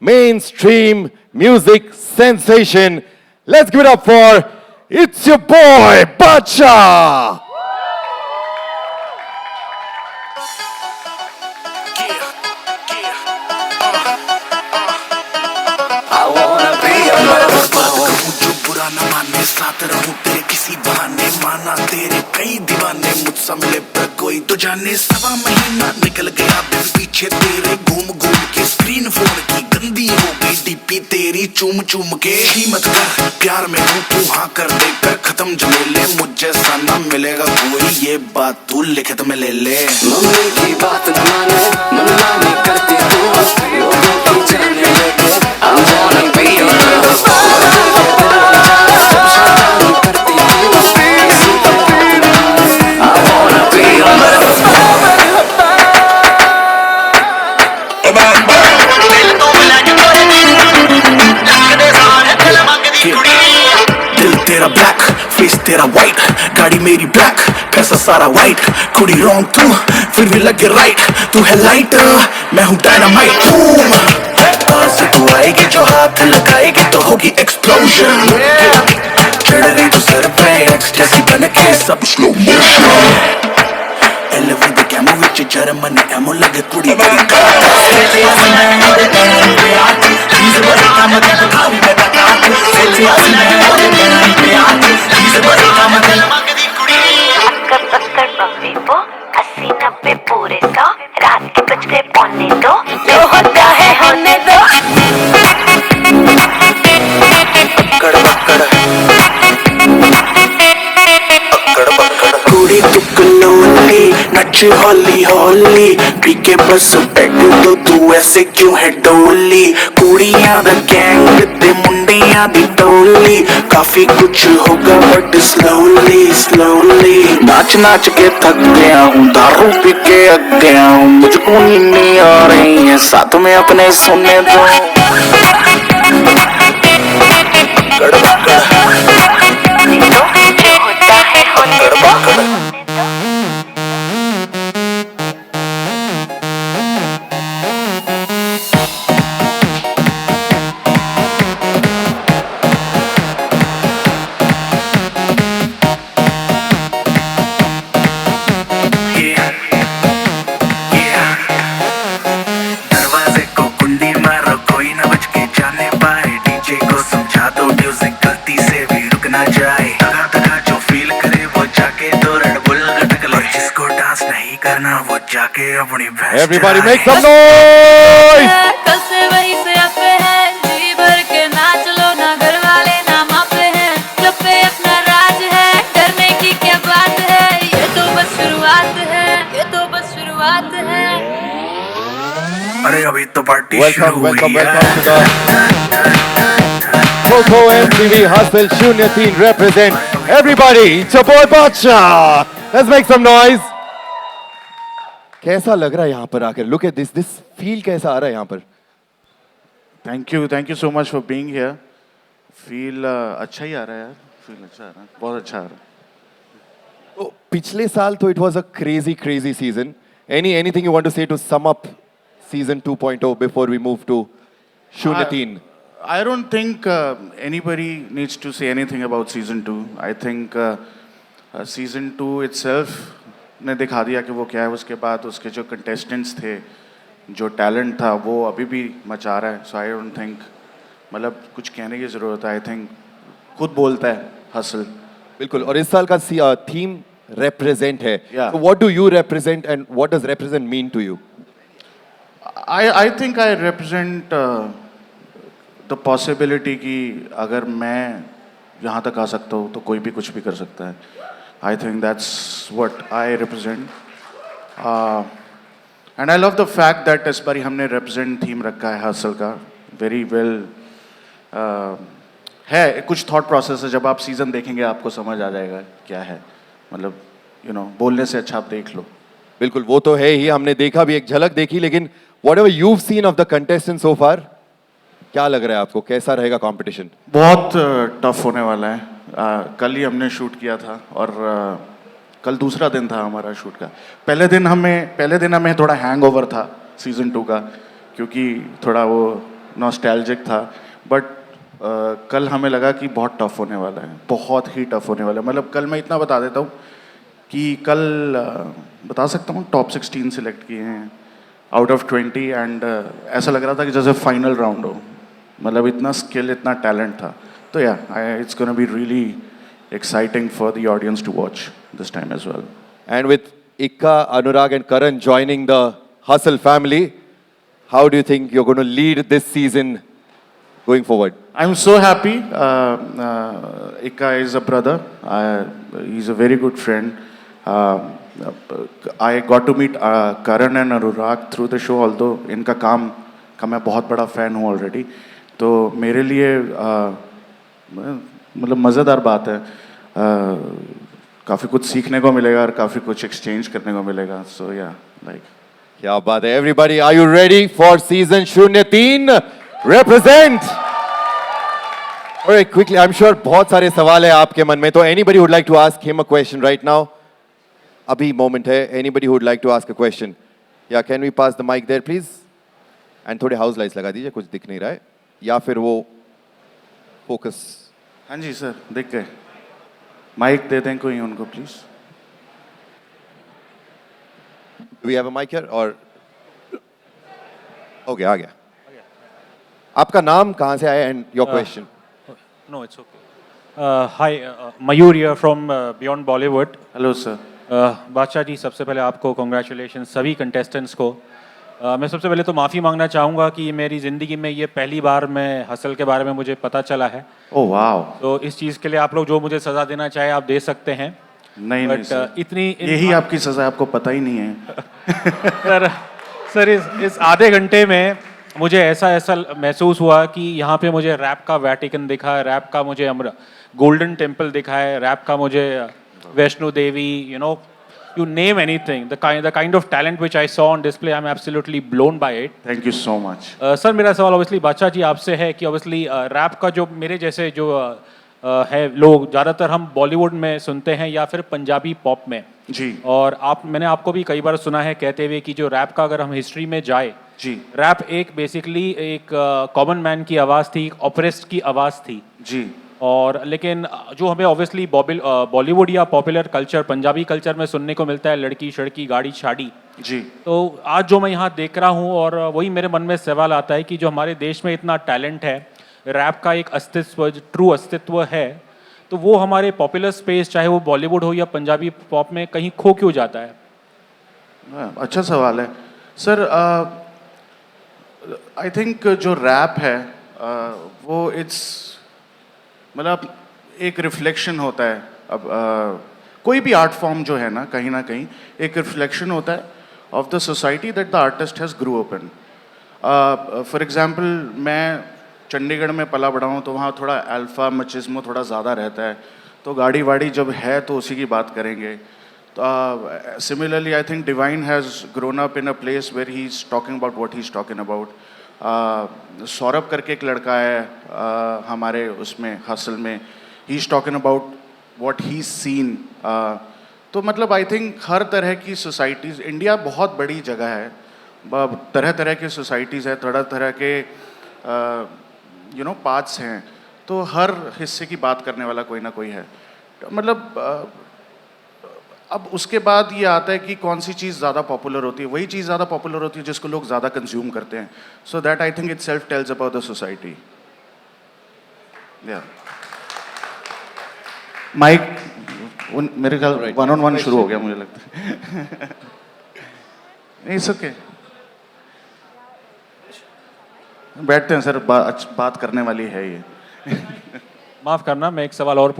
mainstream music sensation. Let's give it up for It's Your Boy Bacha. साथ रहूं तेरे किसी बहाने माना तेरे कई दीवाने मुझसे मिले पर कोई तो जाने सवा महीना निकल गया बिन पीछे तेरे घूम घूम के स्क्रीन फोन की गंदी हो गई डीपी तेरी चूम चूम के कीमत कर प्यार में हूँ तू हाँ कर दे कर खत्म झमेले मुझे सा ना मिलेगा कोई ये बात तू लिखित में ले ले मम्मी की बात न माने मनमानी करती तू लोगों की जाने लगे I'm gonna be your तेरा ब्लैक फेस तेरा व्हाइट गाड़ी मेरी ब्लैक पैसा सारा व्हाइट कुड़ी रॉन्ग तू फिर भी लगे राइट तू है लाइट मैं हूँ डायनामाइट पास तू आएगी जो हाथ लगाएगी तो होगी एक्सप्लोजन चढ़ गई तो सर पे एक्सटेसी बन के सब स्लो मोशन एलवी द कैमो विच जर्मन एमो लगे कुड़ी बड़ी पूरे 100 रात के बज गए 1:45 जो होता है होने दो कुड़ी तुकलोली नच हौली हौली पीके बस बैठ तो तू ऐसे क्यों है डोली कुड़ियां दा गैंग ते मुंडियां दी टोली काफी कुछ होगा बट स्लोली स्लोली नाच नाच के थक गया हूँ दारू पी के अग गया हूँ मुझको नींद आ रही है साथ में अपने सोने दो Everybody make some noise! कल से वही से अपे हैं जी भर के नाच लो ना घर वाले ना मापे हैं जब पे अपना राज है डरने की क्या बात है ये तो बस शुरुआत है ये तो बस शुरुआत है अरे अभी तो party Welcome to the Coco MTV Hustle Shunya Teen represent everybody. It's your boy Bacha. Let's make some noise. कैसा लग रहा है यहाँ पर आकर? Look at this feel कैसा आ रहा है यहाँ पर? Thank you so much for being here. Feel अच्छा ही आ रहा है यार. Feel अच्छा आ रहा है. बहुत अच्छा आ रहा है. तो पिछले साल तो it was a crazy season. Anything you want to say to sum up season 2.0 before we move to Shunya Teen? I don't think anybody needs to say anything about season 2. I think season 2 itself ने दिखा दिया कि वो क्या है. उसके बाद उसके जो कंटेस्टेंट्स थे जो टैलेंट था वो अभी भी मचा रहा है. सो आई डोंट थिंक मतलब कुछ कहने की ज़रूरत है. आई थिंक खुद बोलता है हसल. बिल्कुल. और इस साल का थीम represent है. Yeah. So what do you represent and what does represent mean to you? I think I represent the possibility कि अगर मैं यहाँ तक आ सकता हूँ तो कोई भी कुछ भी कर सकता है. I think that's what I represent. And I love the fact that इस बारी हमने represent theme रखा है हसल का. Very well. है कुछ thought process है. जब आप season देखेंगे आपको समझ आ जाएगा क्या है. मतलब बोलने से अच्छा आप देख लो. बिल्कुल वो तो है ही. हमने देखा भी, एक झलक देखी. लेकिन whatever you've seen of the contestants so far, क्या लग रहा है आपको? कैसा रहेगा कंपटीशन? बहुत टफ होने वाला है. कल ही हमने शूट किया था और कल दूसरा दिन था हमारा शूट का. पहले दिन हमें थोड़ा हैंगओवर था सीजन 2 का, क्योंकि थोड़ा वो नॉस्टैल्जिक था, बट कल हमें लगा कि बहुत टफ होने वाला है, बहुत ही टफ होने वाला है। मतलब कल मैं इतना बता देता हूँ कि कल बता सकता हूँ टॉप 16 सिलेक्ट किए हैं आउट ऑफ 20 एंड ऐसा लग रहा था कि जैसे फाइनल राउंड हो, मतलब इतना स्किल, इतना टैलेंट था। तो या it's gonna be really exciting for the audience to watch this time as well. And with Ikka, Anurag and Karan joining the Hustle family, how do you think you're going to lead this season going forward? I'm so happy. Ikka is a brother. He's a very good friend. I got to meet Karan and Anurag through the show, although इनका काम का मैं बहुत बड़ा fan हूँ already. तो मेरे लिए मतलब मज़ेदार बात है, काफ़ी कुछ सीखने को मिलेगा और काफ़ी कुछ एक्सचेंज करने को मिलेगा। सो या लाइक क्या बात है। Everybody, are you ready for season 03? Represent! Alright, quickly, I'm sure बहुत सारे सवाल है आपके मन में, तो anybody would like to ask him a question right now? अभी moment है, anybody who would like to ask a question? Yeah, can we pass the mic there please? And थोड़े house lights लगा दीजिए, कुछ दिख नहीं रहा है, या फिर वो focus। हाँ जी सर, देख गए। माइक दे दें कोई उनको please. Do we have a mic here or? Okay, आ गया। आपका नाम कहाँ से आया and your question? No, it's okay. Hi, Mayur here from Beyond Bollywood. Hello sir. Badshah ji, सबसे पहले आपको कॉन्ग्रेचुलेशन सभी कंटेस्टेंट्स को। मैं सबसे पहले तो माफ़ी मांगना चाहूँगा कि मेरी ज़िंदगी में ये पहली बार मैं हसल के बारे में मुझे पता चला है। ओह वाव। तो इस चीज़ के लिए आप लोग जो मुझे सज़ा देना चाहे आप दे सकते हैं। नहीं नहीं सर, यही आपकी सज़ा, आपको पता ही नहीं है। सर इस आधे घंटे में मुझे ऐसा महसूस हुआ कि यहाँ पे मुझे रैप का वैटिकन दिखा है, रैप का मुझे गोल्डन टेम्पल दिखा है, रैप का मुझे Vaishno Devi, you name anything, the kind of talent which I saw on display, I'm absolutely blown by it. Thank you so much. Sir मेरा सवाल ऑब्वियसली बादशाह जी आपसे है कि ऑब्वियसली रैप का जो मेरे जैसे जो है लोग ज़्यादातर हम बॉलीवुड में सुनते हैं या फिर पंजाबी पॉप में जी, और मैंने आपको भी कई बार सुना है कहते हुए कि जो रैप का अगर हम हिस्ट्री में जाए जी, रैप एक बेसिकली एक कॉमन मैन की आवाज़ थी, एक ऑपरेस्ट की आवाज़ थी जी, और लेकिन जो हमें ऑब्वियसली बॉलीवुड या पॉपुलर कल्चर पंजाबी कल्चर में सुनने को मिलता है लड़की शड़की गाड़ी शाड़ी जी, तो आज जो मैं यहाँ देख रहा हूँ और वही मेरे मन में सवाल आता है कि जो हमारे देश में इतना टैलेंट है, रैप का एक अस्तित्व, ट्रू अस्तित्व है, तो वो हमारे पॉपुलर स्पेस चाहे वो बॉलीवुड हो या पंजाबी पॉप में कहीं खो क्यों जाता है? अच्छा सवाल है सर। आई थिंक जो रैप है वो इट्स मतलब एक रिफ्लेक्शन होता है। अब कोई भी आर्ट फॉर्म जो है ना कहीं एक रिफ्लेक्शन होता है of the society that the artist has grew up in. For example मैं चंडीगढ़ में पला बड़ा हूँ तो वहाँ थोड़ा अल्फा मचिज्मो थोड़ा ज़्यादा रहता है, तो गाड़ी वाड़ी जब है तो उसी की बात करेंगे। तो similarly I think Divine has grown up in a place where he is talking about what he is talking about. Saurabh करके एक लड़का है हमारे उसमें हसल में, he is talking about what he seen. तो मतलब आई थिंक हर तरह की सोसाइटीज़, इंडिया बहुत बड़ी जगह है, तरह तरह की सोसाइटीज़ है, तरह तरह के पार्ट्स हैं, तो हर हिस्से की बात करने वाला कोई ना कोई है। मतलब अब उसके बाद ये आता है कि कौन सी चीज़ ज़्यादा पॉपुलर होती है, वही चीज़ ज़्यादा पॉपुलर होती है जिसको लोग ज़्यादा कंज्यूम करते हैं। So that I think it self tells about the society. या माइक मेरे ख्याल 1-on-1 शुरू हो गया मुझे लगता है। इट्स ओके, बैठते हैं सर, बात करने वाली है ये। माफ़ करना, मैं एक सवाल और